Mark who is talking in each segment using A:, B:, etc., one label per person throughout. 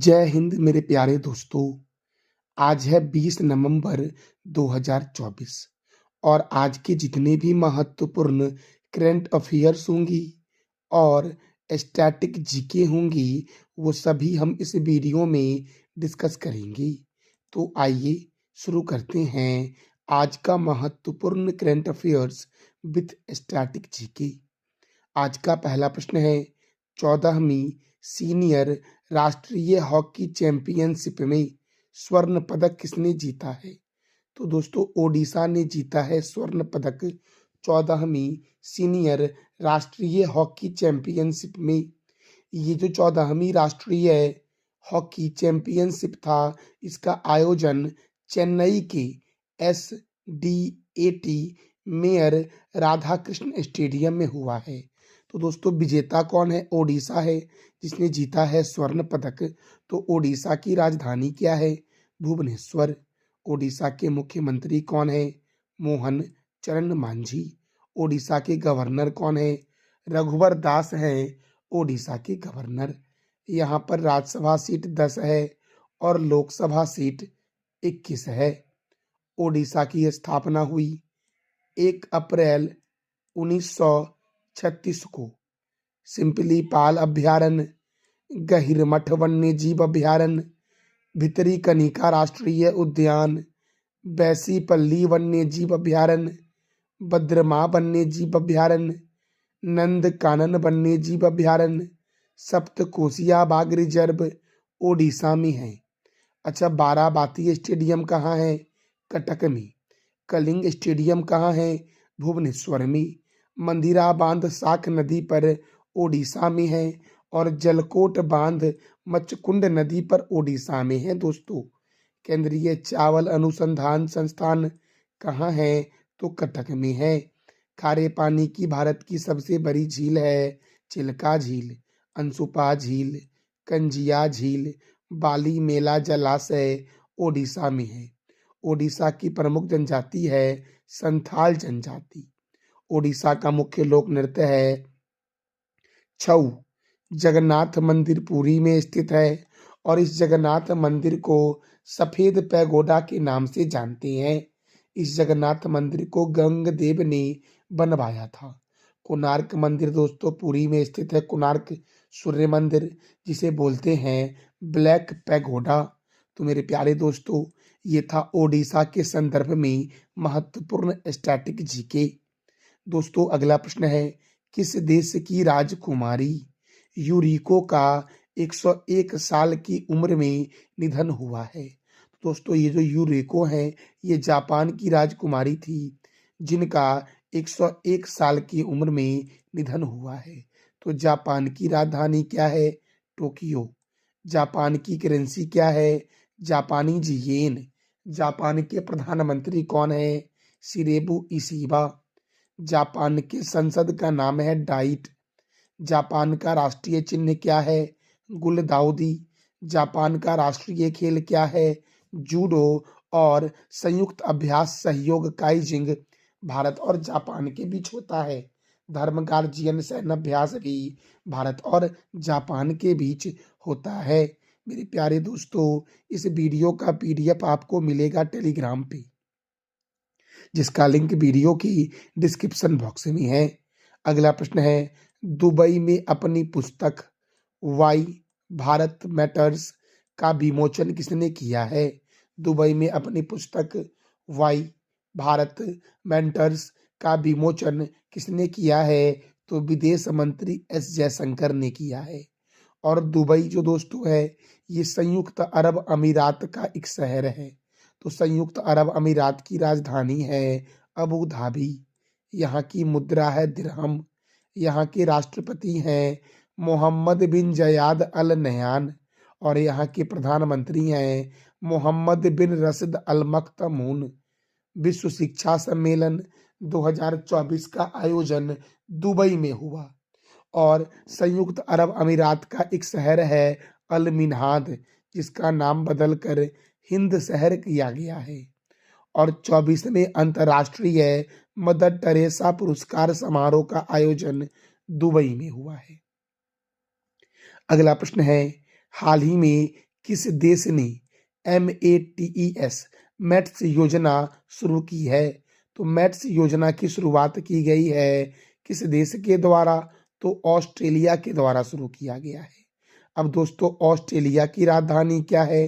A: जय हिंद मेरे प्यारे दोस्तों। आज है 20 नवंबर 2024 और आज के जितने भी महत्वपूर्ण करंट अफेयर्स होंगी और स्टैटिक जीके होंगी वो सभी हम इस वीडियो में डिस्कस करेंगे। तो आइए शुरू करते हैं आज का महत्वपूर्ण current affairs with static GK. आज का पहला प्रश्न है 14वीं सीनियर राष्ट्रीय हॉकी चैंपियनशिप में स्वर्ण पदक किसने जीता है? तो दोस्तों ओडिशा ने जीता है स्वर्ण पदक 14वीं सीनियर राष्ट्रीय हॉकी चैंपियनशिप में। ये जो 14वीं राष्ट्रीय हॉकी चैंपियनशिप था इसका आयोजन चेन्नई के SDAT मेयर राधाकृष्ण स्टेडियम में हुआ है। तो दोस्तों विजेता कौन है? ओडिशा है जिसने जीता है स्वर्ण पदक। तो ओडिशा की राजधानी क्या है? भुवनेश्वर। ओडिशा के मुख्यमंत्री कौन है? मोहन चरण मांझी। ओडिशा के गवर्नर कौन है? रघुवर दास है ओडिशा के गवर्नर। यहाँ पर राज्यसभा सीट 10 है और लोकसभा सीट 21 है। ओडिशा की स्थापना हुई 1 अप्रैल 1936 को। सिंपली पाल अभ्यारण्य, गहिरमठ वन्यजीव अभ्यारण्य, भितरी कनिका राष्ट्रीय उद्यान, बैसीपल्ली वन्यजीव अभ्यारण्य, बद्रमा वन्यजीव अभ्यारण्य, नंदकानन वन्यजीव अभ्यारण्य, सप्तकोशिया बाघ रिजर्व ओडिशा में है। अच्छा, बाराबाती स्टेडियम कहाँ है? कटक में। कलिंग स्टेडियम कहाँ है? भुवनेश्वर में। मंदिरा बांध साख नदी पर ओडिशा में है और जलकोट बांध मचकुंड नदी पर ओडिशा में है। दोस्तों केंद्रीय चावल अनुसंधान संस्थान कहाँ है? तो कटक में है। खारे पानी की भारत की सबसे बड़ी झील है चिल्का झील, अंशुपा झील, कंजिया झील, बाली मेला जलाशय ओडिशा में है। ओडिशा की प्रमुख जनजाति है संथाल जनजाति। ओडिशा का मुख्य लोक नृत्य है छऊ। जगन्नाथ मंदिर पुरी में स्थित है और इस जगन्नाथ मंदिर को सफेद पैगोडा के नाम से जानते हैं। इस जगन्नाथ मंदिर को गंगदेव ने बनवाया था। कोणार्क मंदिर दोस्तों पुरी में स्थित है। कोणार्क सूर्य मंदिर जिसे बोलते हैं ब्लैक पैगोडा। तो मेरे प्यारे दोस्तों ये था ओडिशा के संदर्भ में महत्वपूर्ण स्टैटिक जीके। दोस्तों अगला प्रश्न है किस देश की राजकुमारी यूरिको का 101 साल की उम्र में निधन हुआ है? दोस्तों ये जो यूरिको है ये जापान की राजकुमारी थी जिनका 101 साल की उम्र में निधन हुआ है। तो जापान की राजधानी क्या है? टोक्यो। जापान की करेंसी क्या है? Japanese yen. जापान के प्रधानमंत्री कौन है? शिरेबु इशिबा। जापान के संसद का नाम है डाइट। जापान का राष्ट्रीय चिन्ह क्या है? गुलदाउदी। जापान का राष्ट्रीय खेल क्या है? जूडो। और संयुक्त अभ्यास सहयोग काइजिंग भारत और जापान के बीच होता है। धर्म गार्जियन सैन्य अभ्यास भी भारत और जापान के बीच होता है। मेरे प्यारे दोस्तों इस वीडियो का PDF आपको मिलेगा टेलीग्राम पे जिसका लिंक वीडियो की डिस्क्रिप्शन बॉक्स में है। अगला प्रश्न है दुबई में अपनी पुस्तक वाई भारत मैटर्स का विमोचन किसने किया है? दुबई में अपनी पुस्तक वाई भारत मैटर्स का विमोचन किसने किया है? तो विदेश मंत्री S जयशंकर ने किया है। और दुबई जो दोस्तों है ये संयुक्त अरब अमीरात का एक शहर है। तो संयुक्त अरब अमीरात की राजधानी है अबू धाबी। यहाँ की मुद्रा है दिरहम। यहाँ के राष्ट्रपति हैं मोहम्मद बिन जयाद अल नहयान और यहाँ के प्रधानमंत्री हैं मोहम्मद बिन रशिद अल मख्तूम। विश्व शिक्षा सम्मेलन 2024 का आयोजन दुबई में हुआ और संयुक्त अरब अमीरात का एक शहर है अल मिन्हाद जिसका नाम बदलकर हिंद शहर किया गया है। और 24वें अंतर्राष्ट्रीय मदर टेरेसा पुरस्कार समारोह का आयोजन दुबई में हुआ है। अगला प्रश्न है हाल ही में किस देश ने METES मेट्स योजना शुरू की है? तो मेट्स योजना की शुरुआत की गई है किस देश के द्वारा? तो ऑस्ट्रेलिया के द्वारा शुरू किया गया है। अब दोस्तों ऑस्ट्रेलिया की राजधानी क्या है?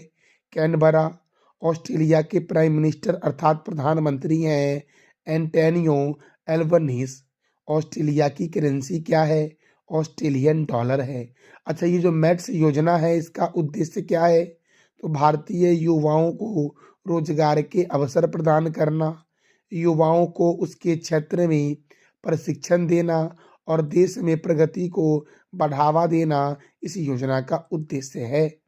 A: कैनबरा। ऑस्ट्रेलिया के प्राइम मिनिस्टर अर्थात प्रधानमंत्री हैं एंटोनियो एल्बनीज। ऑस्ट्रेलिया की करेंसी क्या है? ऑस्ट्रेलियन डॉलर है। अच्छा, ये जो मेट्स योजना है इसका उद्देश्य क्या है? तो भारतीय युवाओं को रोजगार के अवसर प्रदान करना, युवाओं को उसके क्षेत्र में प्रशिक्षण देना और देश में प्रगति को बढ़ावा देना इस योजना का उद्देश्य है।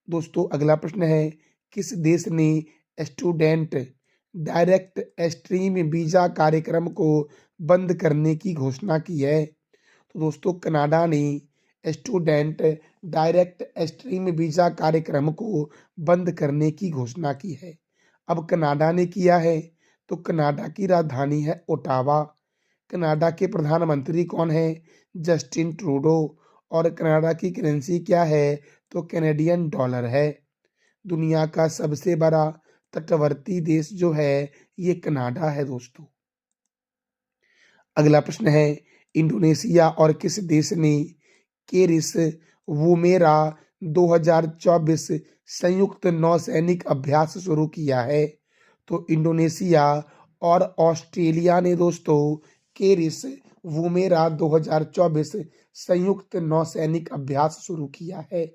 A: दोस्तों अगला प्रश्न है, किस देश ने स्टूडेंट डायरेक्ट स्ट्रीम वीजा कार्यक्रम को बंद करने की घोषणा की है? तो दोस्तों कनाडा ने स्टूडेंट डायरेक्ट स्ट्रीम वीजा कार्यक्रम को बंद करने की घोषणा की है। अब कनाडा ने किया है तो कनाडा की राजधानी है ओटावा। कनाडा के प्रधानमंत्री कौन है? Justin Trudeau. और कनाडा की करेंसी क्या है? तो कैनेडियन डॉलर है। दुनिया का सबसे बड़ा तटवर्ती देश जो है ये कनाडा है दोस्तों। अगला प्रश्न है, इंडोनेशिया और किस देश ने केरिस वुमेरा 2024 संयुक्त नौसैनिक अभ्यास शुरू किया है? तो इंडोनेशिया और ऑस्ट्रेलिया ने दोस्तों केरिस वुमेरा 2024 संयुक्त नौसैनिक अभ्यास शुरू किया है।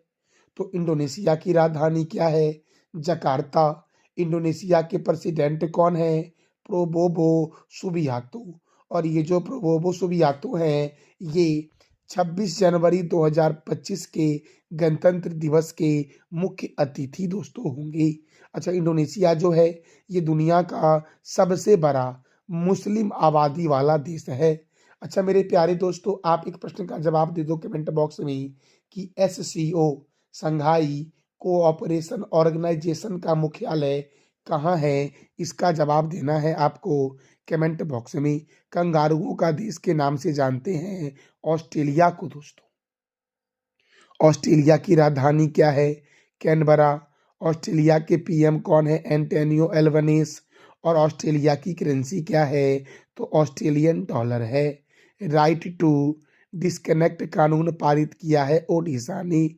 A: तो इंडोनेशिया की राजधानी क्या है? जकार्ता। इंडोनेशिया के प्रेसिडेंट कौन है? प्रोबोवो सुबियातो। और ये जो प्रोबोवो सुबियातो हैं ये 26 जनवरी 2025 के गणतंत्र दिवस के मुख्य अतिथि दोस्तों होंगे। अच्छा, इंडोनेशिया जो है ये दुनिया का सबसे बड़ा मुस्लिम आबादी वाला देश है। अच्छा मेरे प्यारे दोस्तों, आप एक प्रश्न का जवाब दे दो कमेंट बॉक्स में कि SCO संघाई कोऑपरेशन ऑर्गेनाइजेशन का मुख्यालय कहाँ है? इसका जवाब देना है आपको कमेंट बॉक्स में। कंगारुओं का देश के नाम से जानते हैं ऑस्ट्रेलिया को दोस्तों। ऑस्ट्रेलिया की राजधानी क्या है? कैनबरा। ऑस्ट्रेलिया के PM कौन है? Antonio Albanese. और ऑस्ट्रेलिया की करेंसी क्या है? तो ऑस्ट्रेलियन डॉलर है। राइट टू डिस्कनेक्ट कानून पारित किया है ओडिशा ने।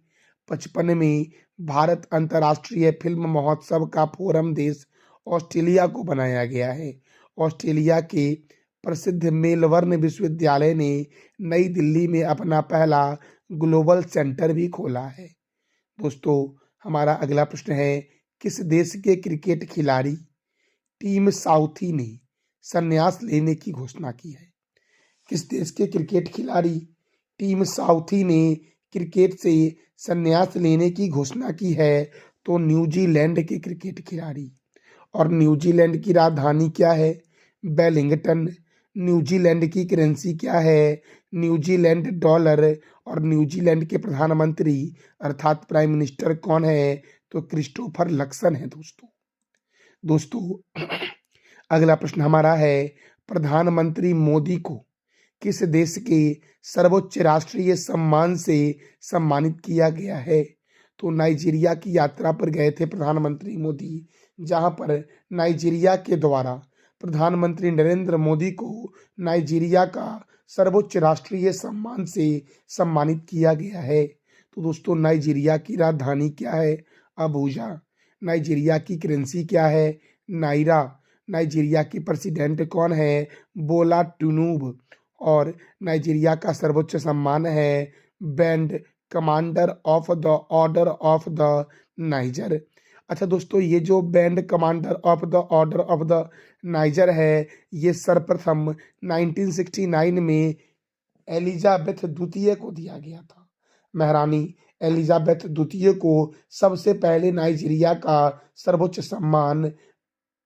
A: 55 में भारत अंतर्राष्ट्रीय फिल्म महोत्सव का फोरम देश ऑस्ट्रेलिया को बनाया गया है। ऑस्ट्रेलिया के प्रसिद्ध मेलबर्न विश्वविद्यालय ने नई दिल्ली में अपना पहला ग्लोबल सेंटर भी खोला है। दोस्तों हमारा अगला प्रश्न है, किस देश के क्रिकेट खिलाड़ी टीम साउथी ने संन्यास लेने की घोषणा की है? किस देश के क्रिकेट खिलाड़ी टीम साउथी ने क्रिकेट से संन्यास लेने की घोषणा की है? तो न्यूजीलैंड के क्रिकेट खिलाड़ी। और न्यूजीलैंड की राजधानी क्या है? वेलिंगटन। न्यूजीलैंड की करेंसी क्या है? New Zealand dollar. और न्यूजीलैंड के प्रधानमंत्री अर्थात प्राइम मिनिस्टर कौन है? तो क्रिस्टोफर लक्सन है दोस्तों अगला प्रश्न हमारा है, प्रधानमंत्री मोदी को किस देश के सर्वोच्च राष्ट्रीय सम्मान से सम्मानित किया गया है? तो नाइजीरिया की यात्रा पर गए थे प्रधानमंत्री मोदी, जहां पर नाइजीरिया के द्वारा प्रधानमंत्री नरेंद्र मोदी को नाइजीरिया का सर्वोच्च राष्ट्रीय सम्मान से सम्मानित किया गया है। तो दोस्तों नाइजीरिया की राजधानी क्या है? अबूजा। नाइजीरिया की करेंसी क्या है? नाइरा। नाइजीरिया की प्रेसिडेंट कौन है? बोला टिनुबू। और नाइजीरिया का सर्वोच्च सम्मान है band commander of the order of the niger. अच्छा दोस्तों, ये जो band commander of the order of the niger है ये सर्वप्रथम 1969 में एलिजाबेथ द्वितीय को दिया गया था। महारानी एलिजाबेथ द्वितीय को सबसे पहले नाइजीरिया का सर्वोच्च सम्मान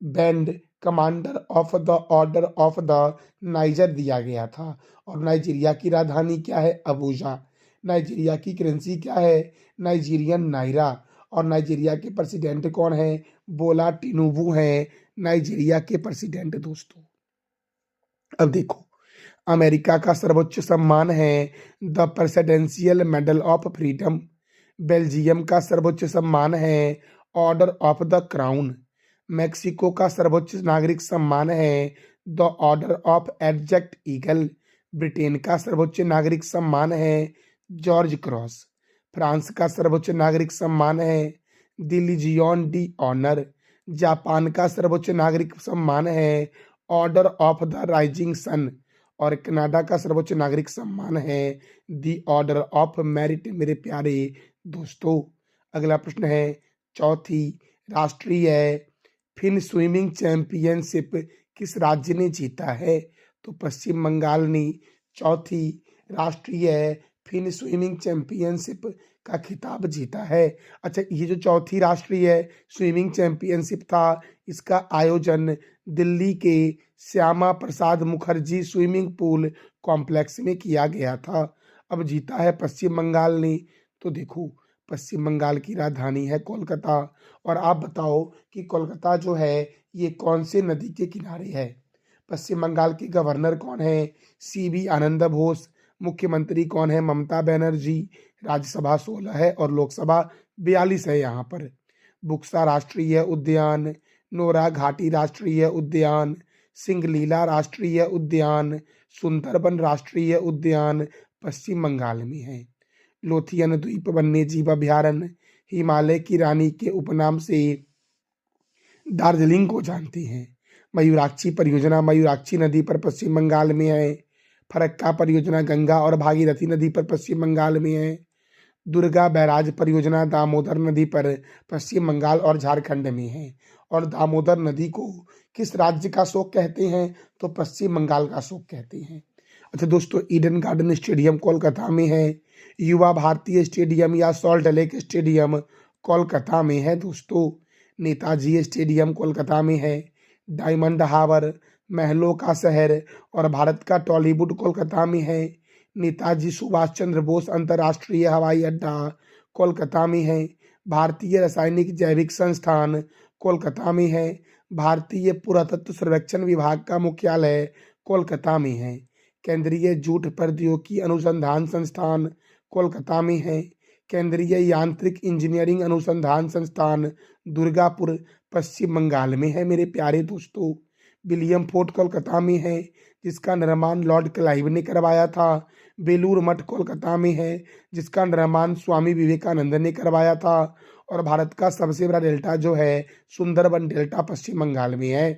A: band commander of the order of the niger दिया गया था। और नाइजीरिया की राजधानी क्या है? अबूजा। नाइजीरिया की करेंसी क्या है? Nigerian naira. और नाइजीरिया के प्रेसिडेंट कौन है? बोला टिनुबू हैं नाइजीरिया के प्रेसिडेंट दोस्तों। अब देखो, अमेरिका का सर्वोच्च सम्मान है the presidential medal of freedom. Belgium का सर्वोच्च सम्मान है order of the crown. Mexico का सर्वोच्च नागरिक सम्मान है द ऑर्डर ऑफ एडजेक्ट ईगल। ब्रिटेन का सर्वोच्च नागरिक सम्मान है जॉर्ज क्रॉस। फ्रांस का सर्वोच्च नागरिक सम्मान है the Legion de honour. Japan का सर्वोच्च नागरिक सम्मान है order of the rising sun. और कनाडा का सर्वोच्च नागरिक सम्मान है द ऑर्डर ऑफ मेरिट। मेरे प्यारे दोस्तों, अगला प्रश्न है चौथी राष्ट्रीय फिन स्विमिंग चैंपियनशिप किस राज्य ने जीता है? तो पश्चिम बंगाल ने चौथी राष्ट्रीय फिन स्विमिंग चैंपियनशिप का खिताब जीता है। अच्छा, ये जो चौथी राष्ट्रीय स्विमिंग चैंपियनशिप था, इसका आयोजन दिल्ली के Shyama Prasad Mukherjee swimming pool complex में किया गया था। अब जीता है पश्चिम बंगाल ने। तो देखो, पश्चिम बंगाल की राजधानी है कोलकाता। और आप बताओ कि कोलकाता जो है ये कौन से नदी के किनारे है? पश्चिम बंगाल के गवर्नर कौन है? CB आनंद बोस। मुख्यमंत्री कौन है? ममता बनर्जी। राज्यसभा 16 है और लोकसभा 42 है यहाँ पर। बुक्सा राष्ट्रीय उद्यान, नोरा घाटी राष्ट्रीय उद्यान, सिंगलीला राष्ट्रीय उद्यान, सुंदरबन राष्ट्रीय उद्यान पश्चिम बंगाल में है। लोथियन द्वीप वन्य जीव अभ्यारण्य हिमालय की रानी के उपनाम से दार्जिलिंग को जानते हैं। मयूराक्षी परियोजना मयूराक्षी नदी पर पश्चिम बंगाल में है। फरक्का परियोजना गंगा और भागीरथी नदी पर पश्चिम बंगाल में है। दुर्गा बैराज परियोजना दामोदर नदी पर पश्चिम बंगाल और झारखंड में है। और दामोदर नदी को किस राज्य का शोक कहते हैं? तो पश्चिम बंगाल का शोक कहते हैं। अच्छा दोस्तों, ईडन गार्डन स्टेडियम कोलकाता में है। युवा भारतीय स्टेडियम या सॉल्ट लेक स्टेडियम कोलकाता में है दोस्तों। नेताजी स्टेडियम कोलकाता में है। डायमंड हार्बर महलों का शहर और भारत का टॉलीवुड कोलकाता में है। नेताजी सुभाष चंद्र बोस अंतर्राष्ट्रीय हवाई अड्डा कोलकाता में है। भारतीय रासायनिक जैविक संस्थान कोलकाता में है। भारतीय पुरातत्व सर्वेक्षण विभाग का मुख्यालय कोलकाता में है। केंद्रीय जूट प्रौद्योगिकी अनुसंधान संस्थान कोलकाता में है। केंद्रीय यांत्रिक इंजीनियरिंग अनुसंधान संस्थान दुर्गापुर पश्चिम बंगाल में है। मेरे प्यारे दोस्तों, विलियम फोर्ट कोलकाता में है, जिसका निर्माण लॉर्ड क्लाइव ने करवाया था। बेलूर मठ कोलकाता में है, जिसका निर्माण स्वामी विवेकानंद ने करवाया था। और भारत का सबसे बड़ा डेल्टा जो है सुंदरबन डेल्टा पश्चिम बंगाल में है।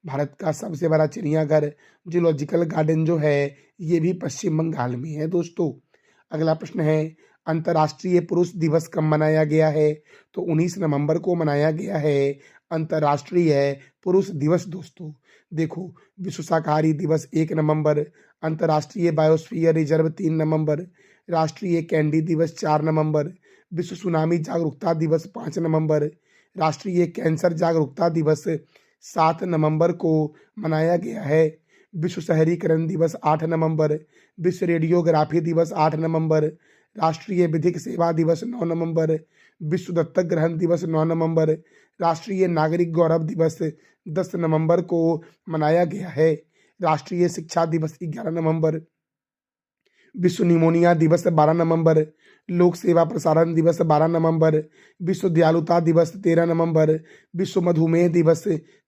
A: भारत का सबसे बड़ा चिड़ियाघर जूलॉजिकल गार्डन जो है ये भी पश्चिम बंगाल में है दोस्तों। अगला प्रश्न है अंतर्राष्ट्रीय पुरुष दिवस कब मनाया गया है? तो 19 नवंबर को मनाया गया है अंतर्राष्ट्रीय पुरुष दिवस दोस्तों। देखो, विश्व शाकाहारी दिवस 1 नवंबर, अंतर्राष्ट्रीय बायोस्फीयर रिजर्व 3 नवंबर, राष्ट्रीय कैंडी दिवस 4 नवंबर, विश्व सुनामी जागरूकता दिवस 5 नवंबर, राष्ट्रीय कैंसर जागरूकता दिवस 7 नवंबर को मनाया गया है। विश्व शहरीकरण दिवस 8 नवंबर, विश्व रेडियोग्राफी दिवस 8 नवंबर, राष्ट्रीय विधिक सेवा दिवस 9 नवंबर, विश्व दत्तक ग्रहण दिवस 9 नवंबर, राष्ट्रीय नागरिक गौरव दिवस 10 नवंबर को मनाया गया है। राष्ट्रीय शिक्षा दिवस 11 नवंबर, विश्व निमोनिया दिवस 12 नवंबर, लोक सेवा प्रसारण दिवस 12 नवंबर, विश्व दयालुता दिवस 13 नवंबर, विश्व मधुमेह दिवस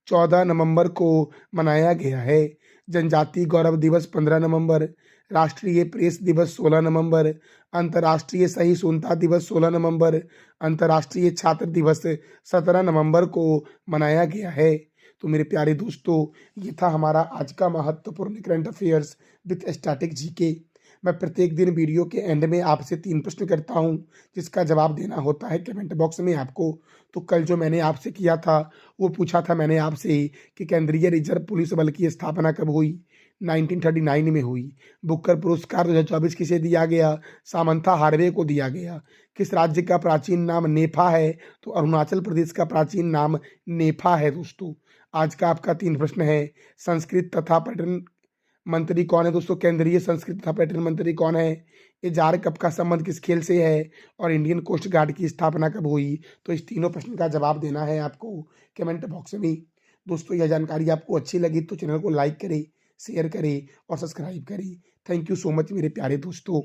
A: 14 नवंबर को मनाया गया है। जनजातीय गौरव दिवस 15 नवंबर, राष्ट्रीय प्रेस दिवस 16 नवंबर, अंतर्राष्ट्रीय सहिष्णुता दिवस 16 नवंबर, अंतर्राष्ट्रीय छात्र दिवस 17 नवंबर को मनाया गया है। तो मेरे प्यारे दोस्तों, ये था हमारा आज का महत्वपूर्ण current affairs with static GK. मैं प्रत्येक दिन वीडियो के एंड में आपसे 3 प्रश्न करता हूं, जिसका जवाब देना होता है कमेंट बॉक्स में आपको। तो कल जो मैंने आपसे किया था वो पूछा था मैंने आपसे कि केंद्रीय रिजर्व पुलिस बल की स्थापना कब हुई? 1939 में हुई। बुकर पुरस्कार 2024 किसे दिया गया? सामंथा हार्वे को दिया गया। किस राज्य का प्राचीन नाम नेफा है? तो अरुणाचल प्रदेश का प्राचीन नाम नेफा है दोस्तों। आज का आपका 3 प्रश्न है संस्कृत तथा पर्यटन मंत्री कौन है दोस्तों? केंद्रीय संस्कृति तथा पर्यटन मंत्री कौन है? ये जार कप का संबंध किस खेल से है? और इंडियन कोस्ट गार्ड की स्थापना कब हुई? तो इस तीनों प्रश्न का जवाब देना है आपको कमेंट बॉक्स में। दोस्तों, यह जानकारी आपको अच्छी लगी तो चैनल को लाइक करें, शेयर करें और सब्सक्राइब करें। थैंक यू सो मच मेरे प्यारे दोस्तों।